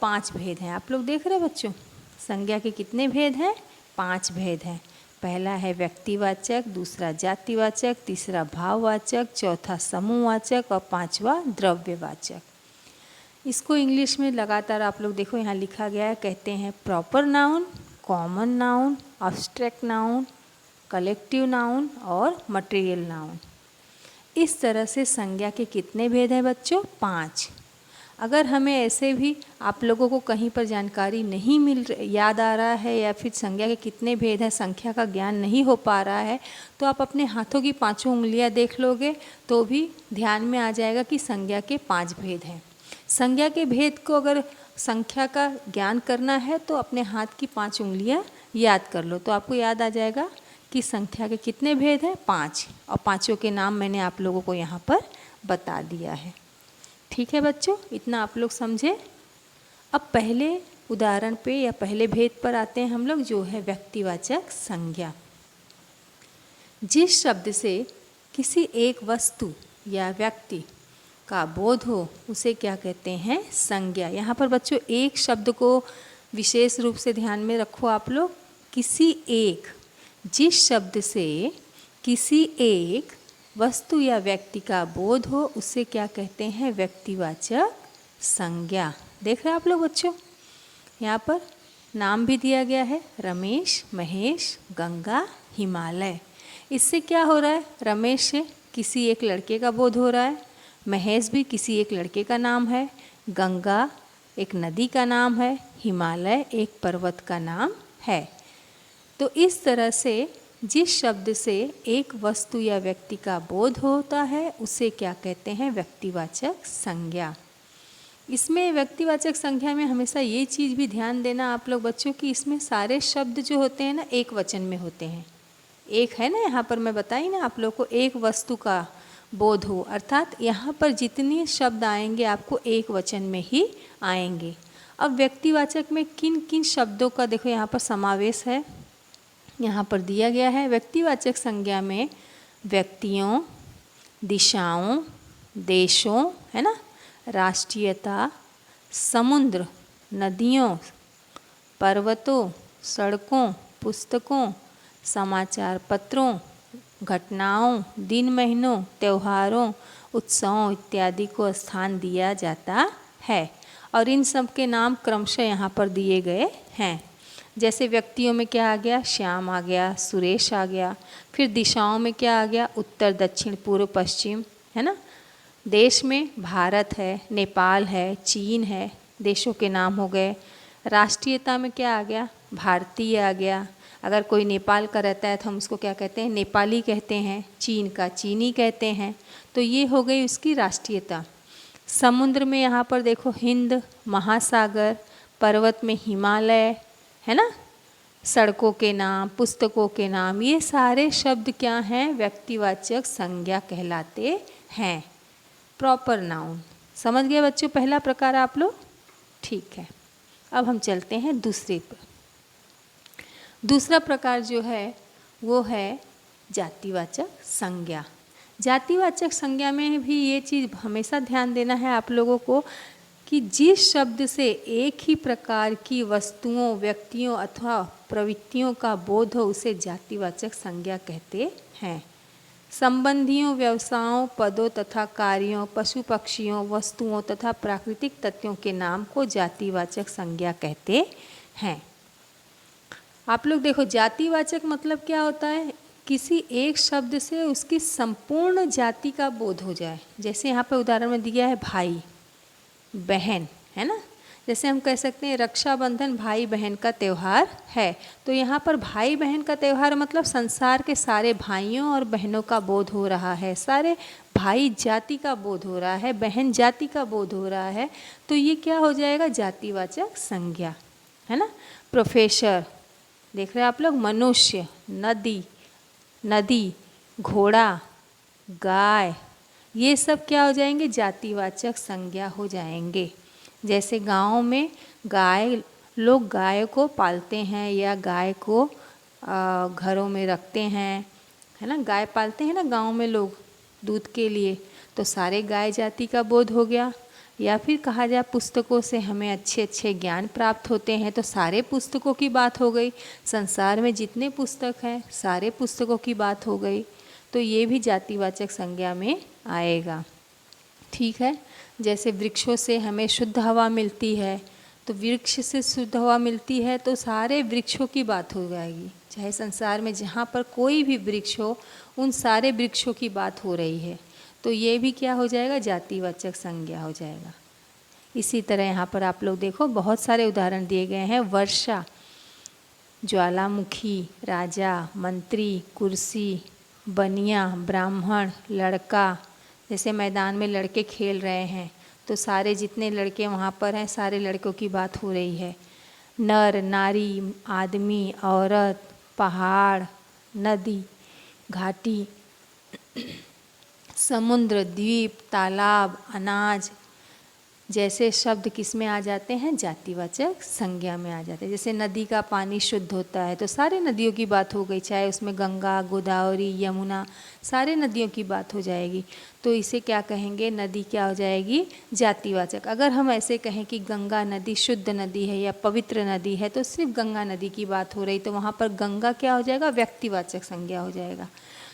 5 भेद हैं। आप लोग देख रहे हैं बच्चों, संज्ञा के कितने भेद हैं? 5 भेद हैं। पहला है व्यक्तिवाचक, दूसरा जातिवाचक, तीसरा भाववाचक, चौथा समूहवाचक और पांचवा द्रव्यवाचक। इसको इंग्लिश में लगातार आप लोग देखो यहाँ लिखा गया है, कहते हैं proper noun, common noun, abstract noun, collective noun और मटेरियल नाउन। इस तरह से संज्ञा के कितने भेद हैं बच्चों? 5। अगर हमें ऐसे भी आप लोगों को कहीं पर जानकारी नहीं याद आ रहा है या फिर संज्ञा के कितने भेद हैं, संख्या का ज्ञान नहीं हो पा रहा है, तो आप अपने हाथों की 5 उंगलियां देख लोगे तो भी ध्यान में आ जाएगा कि संज्ञा के 5 भेद हैं। संज्ञा के भेद को अगर संख्या का ज्ञान करना है तो अपने हाथ की 5 उंगलियां याद कर लो, तो आपको याद आ जाएगा कि संख्या के कितने भेद हैं? 5। और 5 के नाम मैंने आप लोगों को यहाँ पर बता दिया है। ठीक है बच्चों, इतना आप लोग समझे। अब पहले उदाहरण पे या पहले भेद पर आते हैं हम लोग, जो है व्यक्तिवाचक संज्ञा। जिस शब्द से किसी एक वस्तु या व्यक्ति का बोध हो उसे क्या कहते हैं? संज्ञा। यहाँ पर बच्चों एक शब्द को विशेष रूप से ध्यान में रखो आप लोग, किसी एक। जिस शब्द से किसी एक वस्तु या व्यक्ति का बोध हो उसे क्या कहते हैं? व्यक्तिवाचक संज्ञा। देख रहे हैं आप लोग बच्चों, यहाँ पर नाम भी दिया गया है, रमेश, महेश, गंगा, हिमालय। इससे क्या हो रहा है? रमेश से किसी एक लड़के का बोध हो रहा है, महेश भी किसी एक लड़के का नाम है, गंगा एक नदी का नाम है, हिमालय एक पर्वत का नाम है। तो इस तरह से जिस शब्द से एक वस्तु या व्यक्ति का बोध होता है उसे क्या कहते हैं? व्यक्तिवाचक संज्ञा। इसमें व्यक्तिवाचक संज्ञा में हमेशा ये चीज़ भी ध्यान देना आप लोग बच्चों कि इसमें सारे शब्द जो होते हैं ना एक वचन में होते हैं। एक है ना, यहाँ पर मैं बताई ना आप लोग को, एक वस्तु का बोध हो, अर्थात यहाँ पर जितने शब्द आएंगे आपको एक वचन में ही आएंगे। अब व्यक्तिवाचक में किन किन शब्दों का देखो यहाँ पर समावेश है, यहाँ पर दिया गया है। व्यक्तिवाचक संज्ञा में व्यक्तियों, दिशाओं, देशों, है ना, राष्ट्रीयता, समुद्र, नदियों, पर्वतों, सड़कों, पुस्तकों, समाचार पत्रों, घटनाओं, दिन महीनों, त्योहारों, उत्सवों इत्यादि को स्थान दिया जाता है। और इन सब के नाम क्रमशः यहाँ पर दिए गए हैं। जैसे व्यक्तियों में क्या आ गया? श्याम आ गया, सुरेश आ गया। फिर दिशाओं में क्या आ गया? उत्तर, दक्षिण, पूर्व, पश्चिम, है ना। देश में भारत है, नेपाल है, चीन है, देशों के नाम हो गए। राष्ट्रीयता में क्या आ गया? भारतीय आ गया। अगर कोई नेपाल का रहता है तो हम उसको क्या कहते हैं? नेपाली कहते हैं। चीन का चीनी कहते हैं। तो ये हो गई उसकी राष्ट्रीयता। समुद्र में यहाँ पर देखो हिंद महासागर, पर्वत में हिमालय, है ना, सड़कों के नाम, पुस्तकों के नाम, ये सारे शब्द क्या हैं? व्यक्तिवाचक संज्ञा कहलाते हैं, प्रॉपर नाउन। समझ गए बच्चों पहला प्रकार आप लोग? ठीक है, अब हम चलते हैं दूसरे पर। दूसरा प्रकार जो है वो है जातिवाचक संज्ञा। जातिवाचक संज्ञा में भी ये चीज़ हमेशा ध्यान देना है आप लोगों को कि जिस शब्द से एक ही प्रकार की वस्तुओं, व्यक्तियों अथवा प्रवृत्तियों का बोध हो उसे जातिवाचक संज्ञा कहते हैं। संबंधियों, व्यवसायों, पदों तथा कार्यों, पशु पक्षियों, वस्तुओं तथा प्राकृतिक तत्वों के नाम को जातिवाचक संज्ञा कहते हैं। आप लोग देखो, जातिवाचक मतलब क्या होता है? किसी एक शब्द से उसकी संपूर्ण जाति का बोध हो जाए। जैसे यहाँ पर उदाहरण में दिया है भाई बहन, है ना। जैसे हम कह सकते हैं रक्षाबंधन भाई बहन का त्यौहार है, तो यहाँ पर भाई बहन का त्यौहार मतलब संसार के सारे भाइयों और बहनों का बोध हो रहा है, सारे भाई जाति का बोध हो रहा है, बहन जाति का बोध हो रहा है। तो ये क्या हो जाएगा? जातिवाचक संज्ञा, है ना। प्रोफेसर देख रहे हैं आप लोग, मनुष्य, नदी, घोड़ा, गाय, ये सब क्या हो जाएंगे? जातिवाचक संज्ञा हो जाएंगे। जैसे गाँव में लोग गाय को पालते हैं या गाय को घरों में रखते हैं, है ना। गाय पालते हैं ना गाँव में लोग दूध के लिए, तो सारे गाय जाति का बोध हो गया। या फिर कहा जाए पुस्तकों से हमें अच्छे अच्छे ज्ञान प्राप्त होते हैं, तो सारे पुस्तकों की बात हो गई। संसार में जितने पुस्तक हैं सारे पुस्तकों की बात हो गई, तो ये भी जातिवाचक संज्ञा में आएगा। ठीक है। जैसे वृक्षों से हमें शुद्ध हवा मिलती है, तो वृक्ष से शुद्ध हवा मिलती है तो सारे वृक्षों की बात हो जाएगी। चाहे संसार में जहाँ पर कोई भी वृक्ष हो, उन सारे वृक्षों की बात हो रही है, तो ये भी क्या हो जाएगा, जातिवाचक संज्ञा हो जाएगा। इसी तरह यहाँ पर आप लोग देखो बहुत सारे उदाहरण दिए गए हैं। वर्षा, ज्वालामुखी, राजा, मंत्री, कुर्सी, बनिया, ब्राह्मण, लड़का। जैसे मैदान में लड़के खेल रहे हैं तो सारे जितने लड़के वहाँ पर हैं सारे लड़कों की बात हो रही है। नर, नारी, आदमी, औरत, पहाड़, नदी, घाटी, समुद्र, द्वीप, तालाब, अनाज जैसे शब्द किस में आ जाते हैं, जातिवाचक संज्ञा में आ जाते हैं। जैसे नदी का पानी शुद्ध होता है तो सारे नदियों की बात हो गई, चाहे उसमें गंगा, गोदावरी, यमुना, सारे नदियों की बात हो जाएगी, तो इसे क्या कहेंगे, नदी क्या हो जाएगी, जातिवाचक। अगर हम ऐसे कहें कि गंगा नदी शुद्ध नदी है या पवित्र नदी है, तो सिर्फ गंगा नदी की बात हो रही, तो वहाँ पर गंगा क्या हो जाएगा, व्यक्तिवाचक संज्ञा हो जाएगा।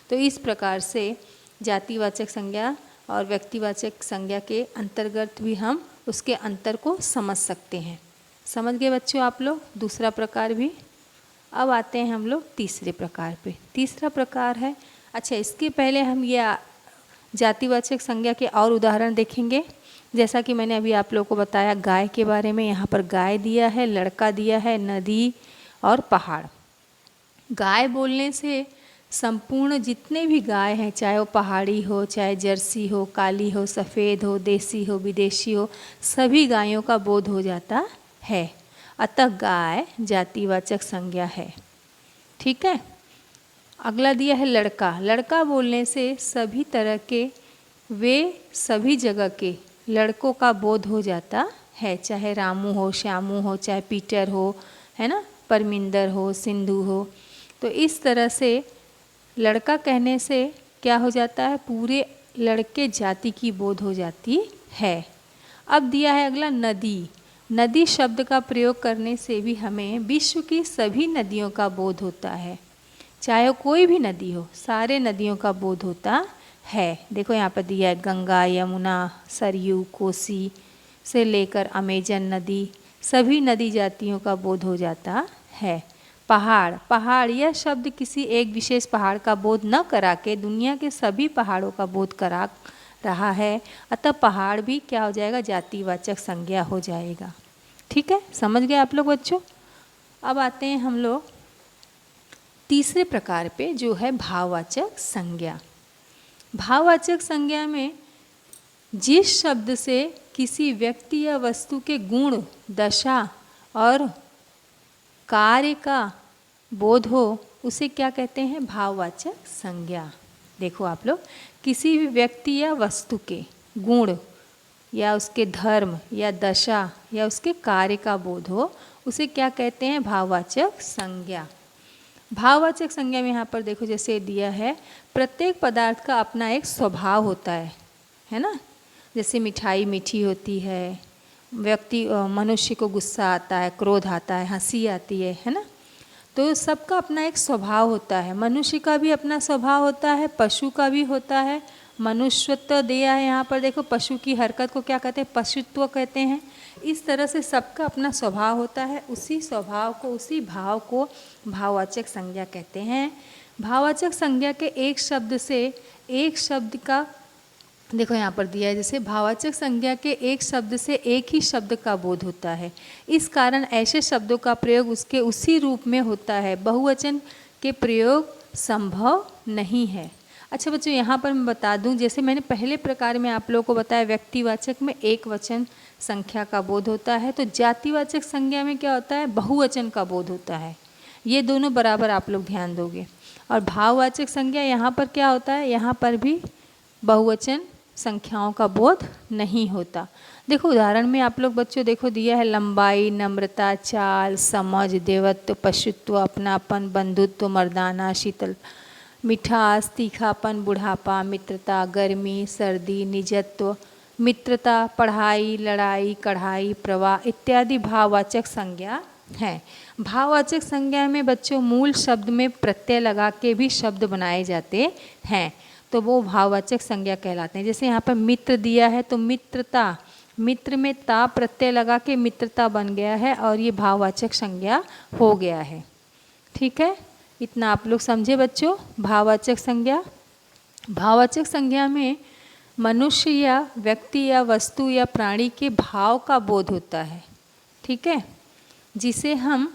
तो इस प्रकार से जातिवाचक संज्ञा और व्यक्तिवाचक संज्ञा के अंतर्गत भी हम उसके अंतर को समझ सकते हैं। समझ गए बच्चों आप लोग दूसरा प्रकार भी। अब आते हैं हम लोग तीसरे प्रकार पे। तीसरा प्रकार है, अच्छा इसके पहले हम ये जातिवाचक संज्ञा के और उदाहरण देखेंगे। जैसा कि मैंने अभी आप लोगों को बताया गाय के बारे में, यहाँ पर गाय दिया है, लड़का दिया है, नदी और पहाड़। गाय बोलने से संपूर्ण जितने भी गाय हैं, चाहे वो पहाड़ी हो, चाहे जर्सी हो, काली हो, सफ़ेद हो, देसी हो, विदेशी हो, सभी गायों का बोध हो जाता है। अतः गाय जातिवाचक संज्ञा है। ठीक है। अगला दिया है लड़का। लड़का बोलने से सभी तरह के, वे सभी जगह के लड़कों का बोध हो जाता है, चाहे रामू हो, श्यामू हो, चाहे पीटर हो, है ना, परमिंदर हो, सिंधु हो। तो इस तरह से लड़का कहने से क्या हो जाता है, पूरे लड़के जाति की बोध हो जाती है। अब दिया है अगला नदी। नदी शब्द का प्रयोग करने से भी हमें विश्व की सभी नदियों का बोध होता है, चाहे कोई भी नदी हो, सारे नदियों का बोध होता है। देखो यहाँ पर दिया है गंगा, यमुना, सरयू, कोसी से लेकर अमेजन नदी, सभी नदी जातियों का बोध हो जाता है। पहाड़, पहाड़ यह शब्द किसी एक विशेष पहाड़ का बोध न करा के दुनिया के सभी पहाड़ों का बोध करा रहा है, अतः पहाड़ भी क्या हो जाएगा, जातिवाचक संज्ञा हो जाएगा। ठीक है, समझ गए आप लोग बच्चों। अब आते हैं हम लोग तीसरे प्रकार पे, जो है भाववाचक संज्ञा। भाववाचक संज्ञा में जिस शब्द से किसी व्यक्ति या वस्तु के गुण, दशा और कार्य का बोध हो, उसे क्या कहते हैं, भाववाचक संज्ञा। देखो आप लोग, किसी भी व्यक्ति या वस्तु के गुण या उसके धर्म या दशा या उसके कार्य का बोध हो, उसे क्या कहते हैं, भाववाचक संज्ञा। भाववाचक संज्ञा में यहाँ पर देखो जैसे दिया है, प्रत्येक पदार्थ का अपना एक स्वभाव होता है ना। जैसे मिठाई मीठी होती है, मनुष्य को गुस्सा आता है, क्रोध आता है, हंसी आती है ना। तो सबका अपना एक स्वभाव होता है। मनुष्य का भी अपना स्वभाव होता है, पशु का भी होता है। मनुष्यत्व दिया है यहाँ पर, देखो पशु की हरकत को क्या कहते हैं, पशुत्व कहते हैं। इस तरह से सबका अपना स्वभाव होता है, उसी स्वभाव को, उसी भाव को भाववाचक संज्ञा कहते हैं। भाववाचक संज्ञा के एक शब्द से, एक शब्द का देखो यहाँ पर दिया है, जैसे भाववाचक संज्ञा के एक शब्द से एक ही शब्द का बोध होता है। इस कारण ऐसे शब्दों का प्रयोग उसके उसी रूप में होता है, बहुवचन के प्रयोग संभव नहीं है। अच्छा बच्चों, यहाँ पर मैं बता दूँ, जैसे मैंने पहले प्रकार में आप लोगों को बताया, व्यक्तिवाचक में एक वचन संख्या का बोध होता है, तो जातिवाचक संज्ञा में क्या होता है, बहुवचन का बोध होता है। ये दोनों बराबर आप लोग ध्यान दोगे। और भाववाचक संज्ञा यहाँ पर क्या होता है, यहाँ पर भी बहुवचन संख्याओं का बोध नहीं होता। देखो उदाहरण में आप लोग बच्चों देखो दिया है, लंबाई, नम्रता, चाल, समझ, देवत्व, पशुत्व, अपनापन, बंधुत्व, मर्दाना, शीतल, मिठास, तीखापन, बुढ़ापा, मित्रता, गर्मी, सर्दी, निजत्व, मित्रता, पढ़ाई, लड़ाई, कढ़ाई, प्रवाह इत्यादि भाववाचक संज्ञा हैं। भाववाचक संज्ञा में बच्चों मूल शब्द में प्रत्यय लगा के भी शब्द बनाए जाते हैं, तो वो भाववाचक संज्ञा कहलाते हैं। जैसे यहाँ पर मित्र दिया है तो मित्रता, मित्र में ता प्रत्यय लगा के मित्रता बन गया है और ये भाववाचक संज्ञा हो गया है। ठीक है, इतना आप लोग समझे बच्चों। भाववाचक संज्ञा, भाववाचक संज्ञा में मनुष्य या व्यक्ति या वस्तु या प्राणी के भाव का बोध होता है। ठीक है, जिसे हम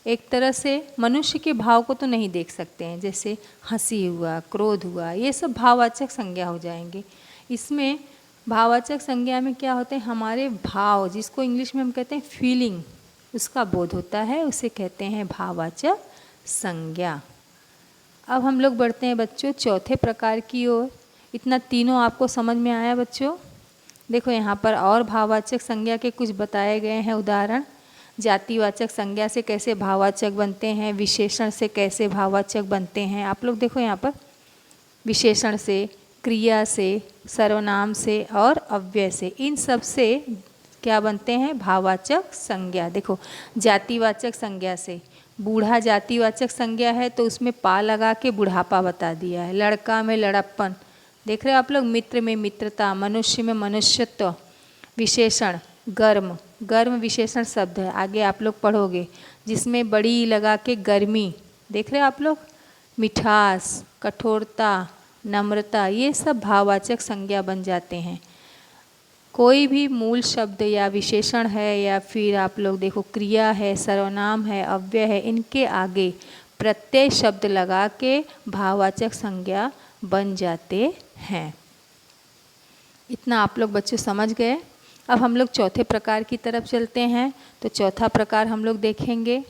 एक तरह से मनुष्य के भाव को तो नहीं देख सकते हैं, जैसे हंसी हुआ, क्रोध हुआ, ये सब भाववाचक संज्ञा हो जाएंगे। इसमें भाववाचक संज्ञा में क्या होते हैं, हमारे भाव, जिसको इंग्लिश में हम कहते हैं फीलिंग, उसका बोध होता है, उसे कहते हैं भाववाचक संज्ञा। अब हम लोग बढ़ते हैं बच्चों चौथे प्रकार की ओर। इतना तीनों आपको समझ में आया बच्चों? देखो यहाँ पर और भाववाचक संज्ञा के कुछ बताए गए हैं उदाहरण। जातिवाचक संज्ञा से कैसे भाववाचक बनते हैं, विशेषण से कैसे भाववाचक बनते हैं। आप लोग देखो यहाँ पर विशेषण से, क्रिया से, सर्वनाम से और अव्यय से, इन सब से क्या बनते हैं, भाववाचक संज्ञा। देखो जातिवाचक संज्ञा से, बूढ़ा जातिवाचक संज्ञा है तो उसमें पा लगा के बुढ़ापा बता दिया है। लड़का में लड़प्पन, देख रहे हो आप लोग। मित्र में मित्रता, मनुष्य में मनुष्यत्व। विशेषण गर्म, गर्म विशेषण शब्द है, आगे आप लोग पढ़ोगे, जिसमें बड़ी लगा के गर्मी, देख रहे हो आप लोग। मिठास, कठोरता, नम्रता, ये सब भाववाचक संज्ञा बन जाते हैं। कोई भी मूल शब्द या विशेषण है या फिर आप लोग देखो क्रिया है, सर्वनाम है, अव्यय है, इनके आगे प्रत्यय शब्द लगा के भाववाचक संज्ञा बन जाते हैं। इतना आप लोग बच्चों समझ गए। अब हम लोग चौथे प्रकार की तरफ चलते हैं। तो चौथा प्रकार हम लोग देखेंगे